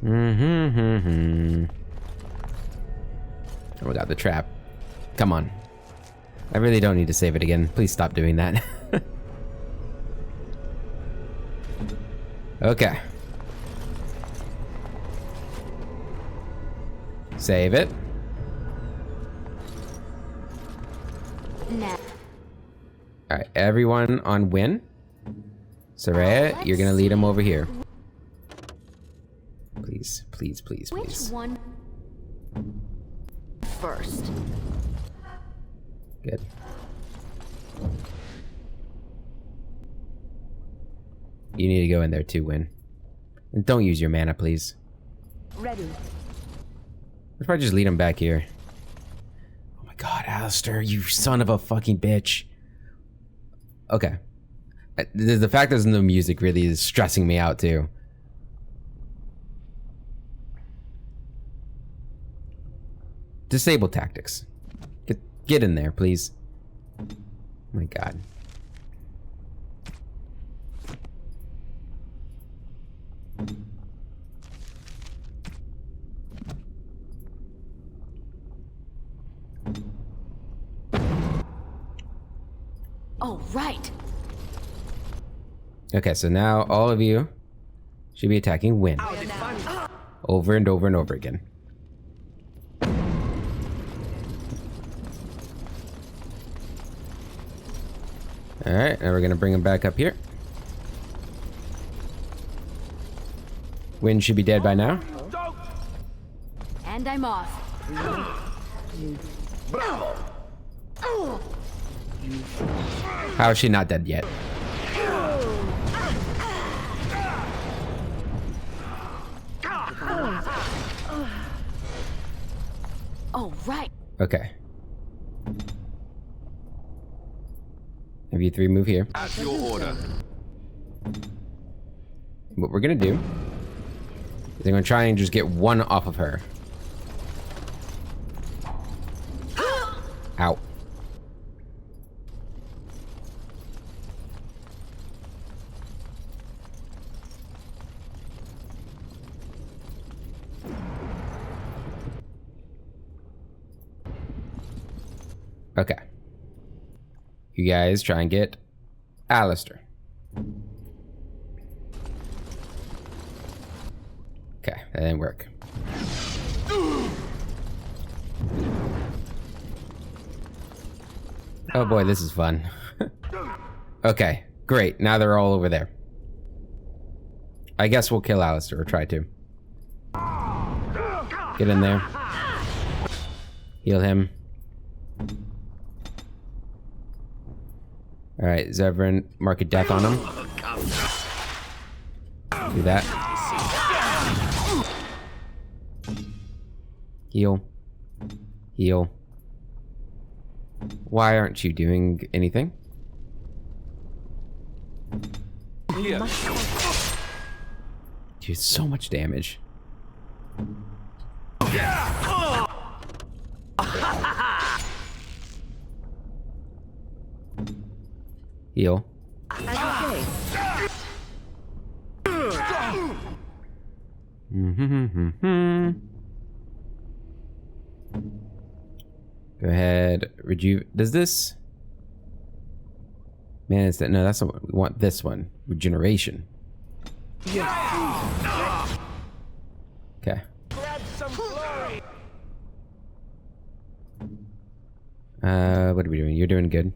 Oh, we got the trap. Come on. I really don't need to save it again. Please stop doing that. Okay. Save it. Nah. Alright, everyone on win. Soraya, you're gonna lead them over here. Please, please, please, please. Which one first? Good. You need to go in there too, Win. And don't use your mana, please. Ready. Let's probably just lead him back here. Oh my god, Alistair, you son of a fucking bitch. Okay. The fact there's no music really is stressing me out too. Disable tactics. Get in there, please. Oh my god. Oh, right. Okay, so now all of you should be attacking Win. Over and over and over again. Alright, now we're gonna bring him back up here. Win should be dead by now. And I'm off. How is she not dead yet? Oh, right. Okay. Have you three move here. At your order. What we're gonna do is I'm gonna try and just get one off of her. Ow. Okay. You guys try and get Alistair. Okay, that didn't work. Oh boy, this is fun. Okay, great. Now they're all over there. I guess we'll kill Alistair, or try to. Get in there. Heal him. Alright, Zevran, mark a death on him. Do that. Heal. Heal. Why aren't you doing anything? Here. Dude, so much damage. Heal. Go ahead, does this? Man, is that, no, that's not what we want. This one, regeneration. Okay. What are we doing? You're doing good.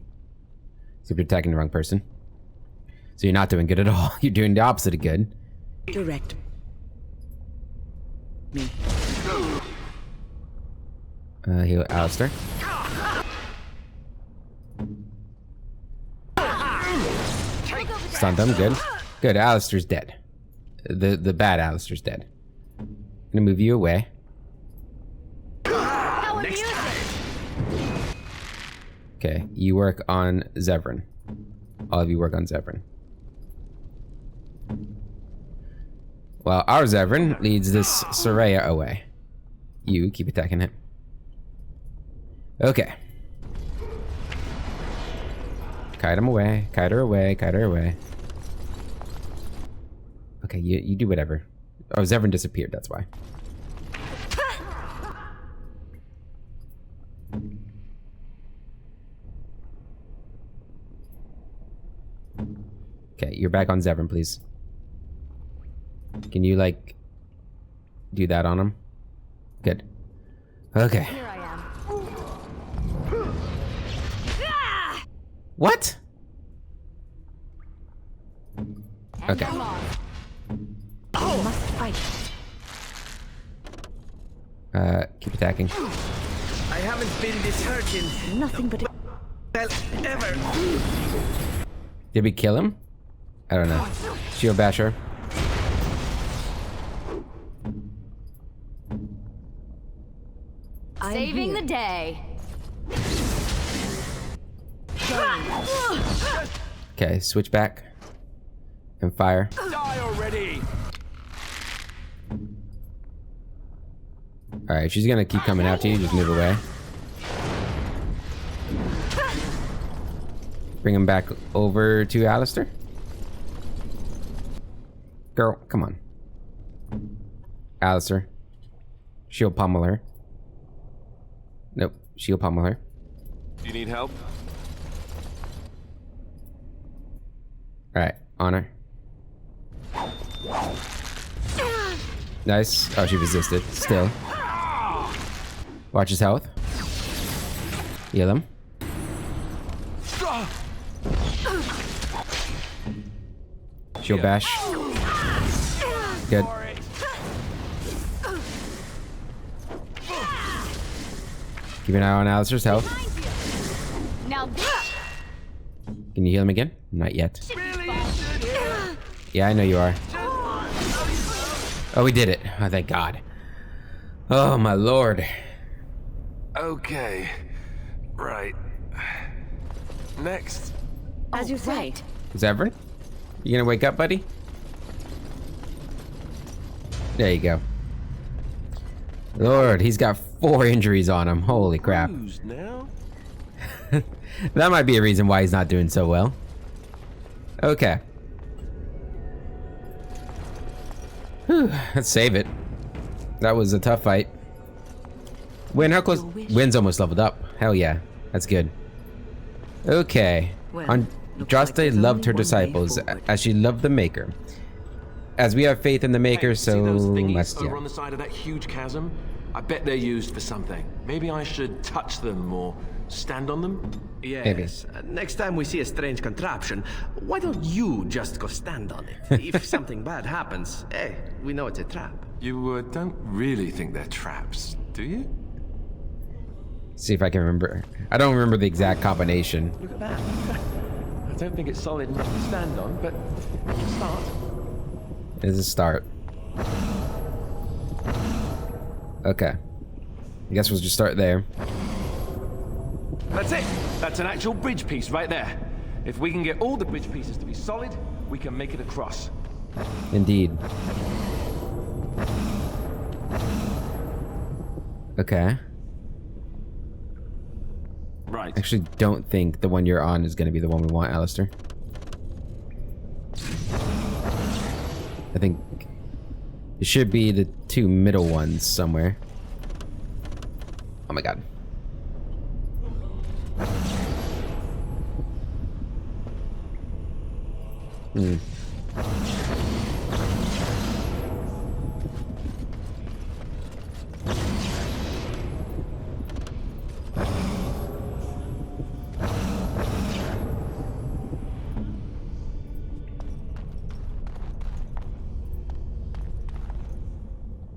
So you're attacking the wrong person. So you're not doing good at all. You're doing the opposite of good. Direct me. Heal Alistair. Stunned him. Good. Good. Alistair's dead. The bad Alistair's dead. Gonna move you away. Okay, you work on Zevran. All of you work on Zevran. Well, our Zevran leads this Soraya away. You keep attacking him. Okay. Kite him away. Kite her away. Kite her away. Okay, you do whatever. Oh, Zevran disappeared, that's why. Okay, you're back on Zevran, please. Can you, like, do that on him? Good. Okay. Here I am. What? Okay. Oh, must fight. Keep attacking. I haven't been this hurt in nothing but ever. Did we kill him? I don't know. Shield Basher. Saving the day. Okay, switch back. And fire. Die already. Alright, she's gonna keep coming after you. Just move away. Bring him back over to Alistair. Girl, come on. Alistair. Shield pommel her. Nope, shield pommel her. Do you need help? Alright, on her. Nice. Oh, she resisted. Still. Watch his health. Heal him. Shield bash. Good. Keep an eye on Alistair's health. Now this. Can you heal him again? Not yet. Yeah, I know you are. Oh, we did it. Oh, thank God. Oh, my lord. Okay. Right. Next. As you say. Zevran? You gonna wake up, buddy? There you go. Lord, he's got 4 injuries on him. Holy crap. Now? That might be a reason why he's not doing so well. Okay. Whew, let's save it. That was a tough fight. Win, how close? Win's almost leveled up. Hell yeah. That's good. Okay. Andraste loved her disciples as she loved the Maker. As we have faith in the Maker, so let's over on the side of that huge chasm. I bet they're used for something. Maybe I should touch them or stand on them. Yes. Next time we see a strange contraption, why don't you just go stand on it? If something bad happens, hey, we know it's a trap. You don't really think they're traps, do you? See if I can remember. I don't remember the exact combination. Look at that. I don't think it's solid enough to stand on, but start. It's a start. Okay. I guess we'll just start there. That's it. That's an actual bridge piece right there. If we can get all the bridge pieces to be solid, we can make it across. Indeed. Okay. Right. I actually don't think the one you're on is going to be the one we want, Alistair. I think it should be the 2 middle ones somewhere. Oh my god. Hmm.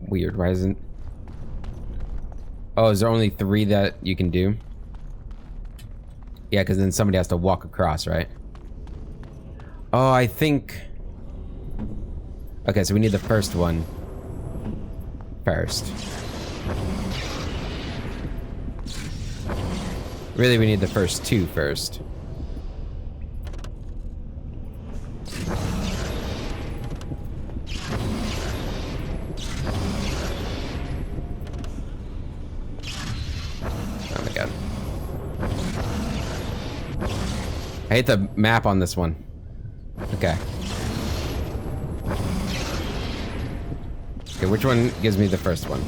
Weird, why isn't... Oh, is there only 3 that you can do? Yeah, because then somebody has to walk across, right? Oh, I think... Okay, so we need the first one first. Really, we need the first two first. Oh my god. I hate the map on this one. Okay. Okay, which one gives me the first one?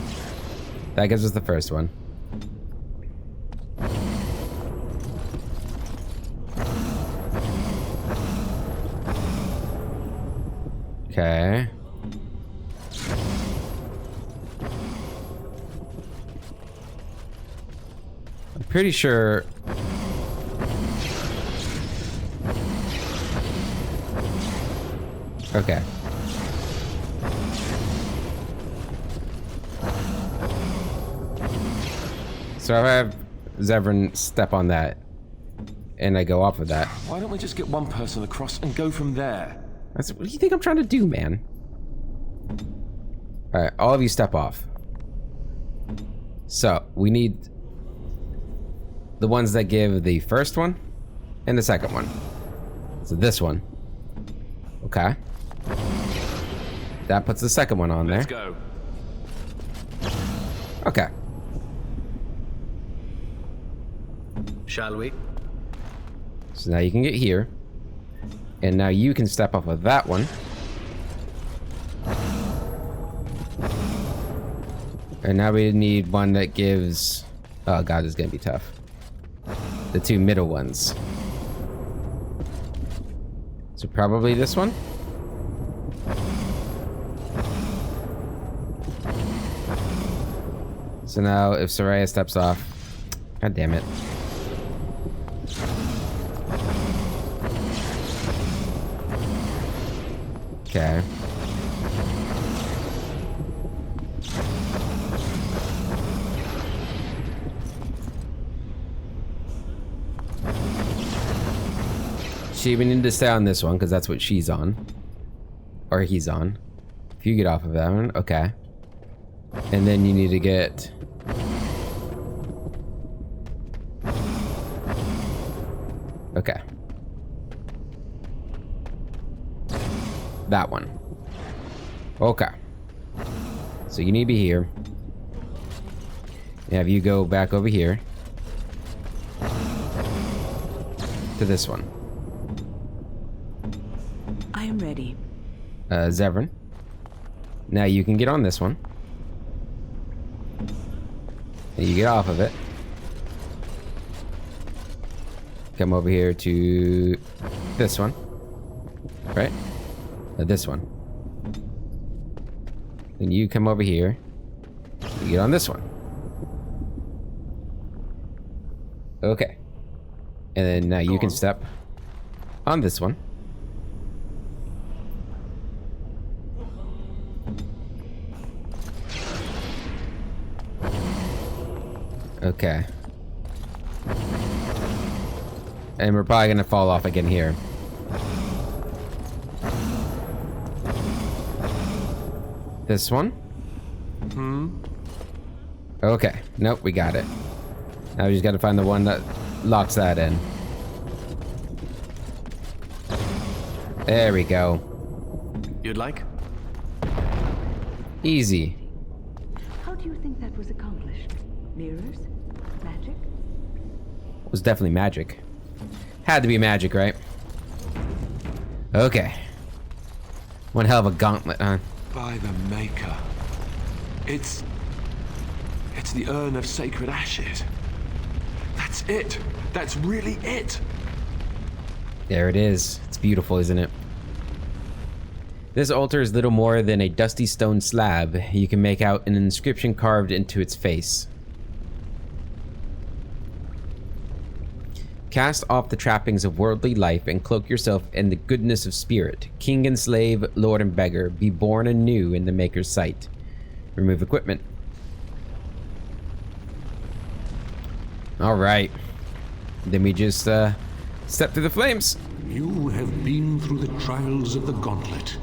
That gives us the first one. Okay. I'm pretty sure... Okay. So if I have Zevran step on that, and I go off of that. Why don't we just get one person across and go from there? What do you think I'm trying to do, man? Alright, all of you step off. So, we need the ones that give the first one and the second one. So this one. Okay. That puts the second one on there. Let's go. Okay. Shall we? So now you can get here. And now you can step off of that one. And now we need one that gives... Oh god, this is gonna be tough. The two middle ones. So probably this one? So now if Soraya steps off... God damn it. Okay. We need to stay on this one because that's what she's on. Or he's on. If you get off of that one, okay. And then you need to get... Okay. That one. Okay. So you need to be here. Have you go back over here. To this one. I am ready. Zevran. Now you can get on this one. And you get off of it. Come over here to this one. Right? This one. Then you come over here. You get on this one. Okay. And then now you can step on this one. Okay. And we're probably gonna fall off again here. This one? Okay. Nope, we got it. Now we just gotta find the one that locks that in. There we go. You'd like? Easy. How do you think that was accomplished? Mirrors? Magic? It was definitely magic. Had to be magic, right? Okay. One hell of a gauntlet, huh? By the Maker. It's the urn of sacred ashes. That's it. That's really it. There it is. It's beautiful, isn't it? This altar is little more than a dusty stone slab. You can make out an inscription carved into its face. Cast off the trappings of worldly life and cloak yourself in the goodness of spirit. King and slave, lord and beggar, be born anew in the Maker's sight. Remove equipment. All right. Then we just step through the flames. You have been through the trials of the Gauntlet.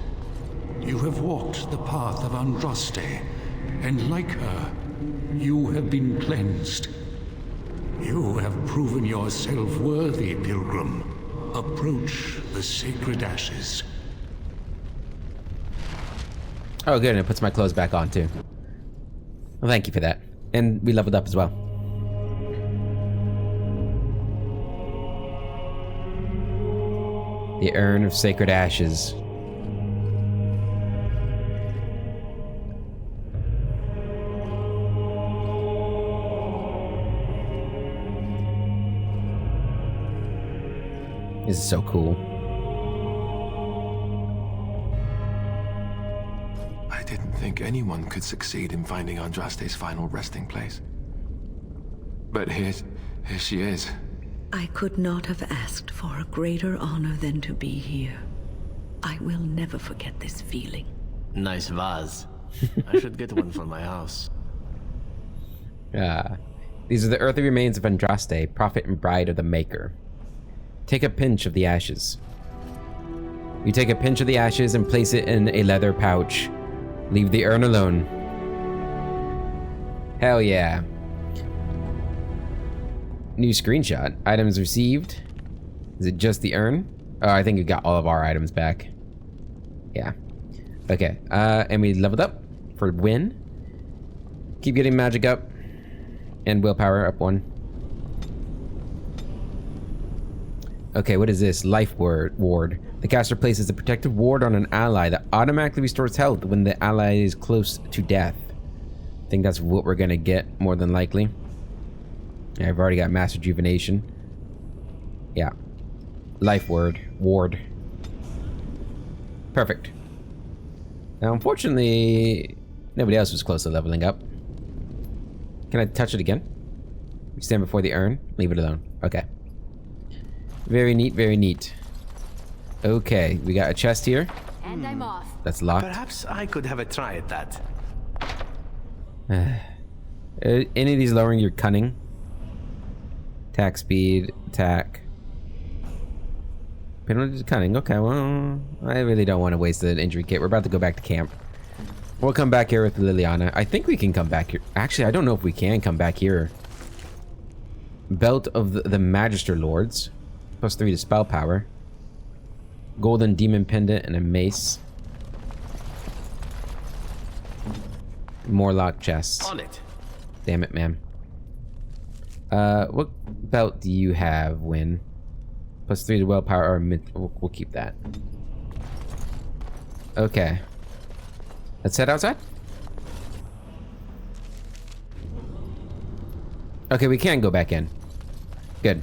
You have walked the path of Andraste, and like her, you have been cleansed. You have proven yourself worthy, Pilgrim. Approach the sacred ashes. Oh, good, and it puts my clothes back on, too. Well, thank you for that. And we leveled up as well. The Urn of Sacred Ashes. This is so cool. I didn't think anyone could succeed in finding Andraste's final resting place. But here she is. I could not have asked for a greater honor than to be here. I will never forget this feeling. Nice vase. I should get one for my house. These are the earthly remains of Andraste, prophet and bride of the Maker. Take a pinch of the ashes. You take a pinch of the ashes and place it in a leather pouch. Leave the urn alone. Hell yeah. New screenshot. Items received. Is it just the urn? Oh, I think we got all of our items back. Yeah. Okay. And we leveled up for win. Keep getting magic up. And willpower up 1. Okay, what is this? Life ward. The caster places a protective ward on an ally that automatically restores health when the ally is close to death. I think that's what we're gonna get, more than likely. Yeah, I've already got Mass Rejuvenation. Yeah. Life ward. Perfect. Now, unfortunately, nobody else was close to leveling up. Can I touch it again? Stand before the urn? Leave it alone. Okay. Very neat, very neat. Okay, we got a chest here. And I'm off. That's locked. Perhaps I could have a try at that. Any of these lowering your cunning? Attack speed, attack. Penalty to cunning. Okay, well, I really don't want to waste an injury kit. We're about to go back to camp. We'll come back here with Liliana. I think we can come back here. Actually, I don't know if we can come back here. Belt of the Magister Lords. +3 to spell power. Golden Demon Pendant and a mace. More locked chests. On it. Damn it, man. What belt do you have, Win? +3 to willpower or mid. We'll keep that. Okay. Let's head outside. Okay, we can go back in. Good.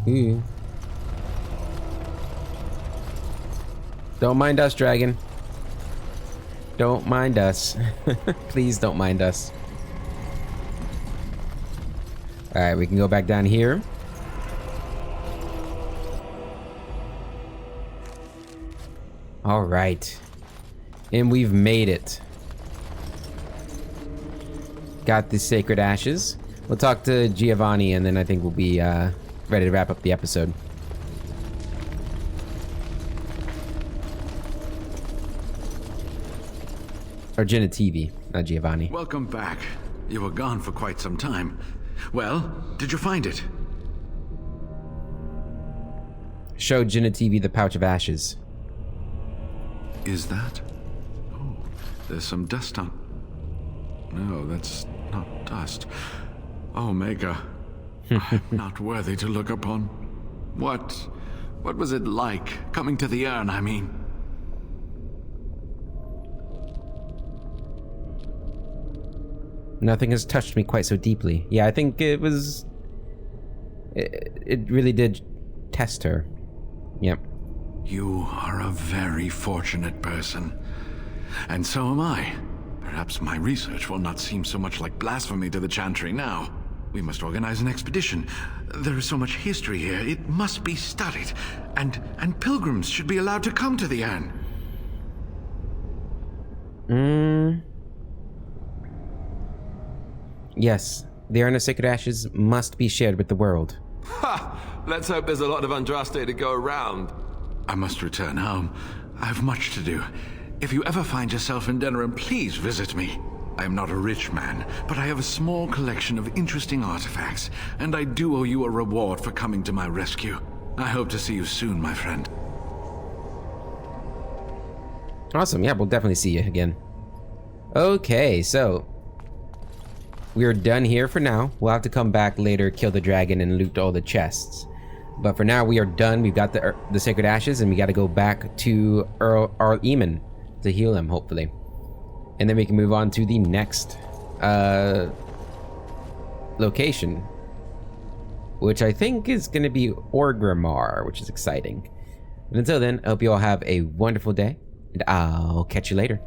Ooh. Don't mind us, dragon. Don't mind us. Please don't mind us. Alright, we can go back down here. Alright. And we've made it. Got the sacred ashes. We'll talk to Giovanni and then I think we'll be ready to wrap up the episode. Or Genitivi, not Giovanni. Welcome back. You were gone for quite some time. Well, did you find it? Show Genitivi the pouch of ashes. Is that? Oh, there's some dust on. No, that's not dust. Omega. I'm not worthy to look upon. What was it like, coming to the urn, I mean? Nothing has touched me quite so deeply. Yeah, I think it was... It really did test her. Yep. You are a very fortunate person. And so am I. Perhaps my research will not seem so much like blasphemy to the Chantry now. We must organize an expedition. There is so much history here, it must be studied. And pilgrims should be allowed to come to the urn. Yes, the Urn of Sacred Ashes must be shared with the world. Ha! Let's hope there's a lot of Andraste to go around. I must return home. I have much to do. If you ever find yourself in Denerim, please visit me. I am not a rich man, but I have a small collection of interesting artifacts, and I do owe you a reward for coming to my rescue. I hope to see you soon, my friend. Awesome. Yeah, we'll definitely see you again. Okay, so we are done here for now. We'll have to come back later, kill the dragon, and loot all the chests. But for now, we are done. We've got the Sacred Ashes, and we got to go back to Earl Eamon to heal him, hopefully. And then we can move on to the next location, which I think is going to be Orgrimmar, which is exciting. And until then, I hope you all have a wonderful day, and I'll catch you later.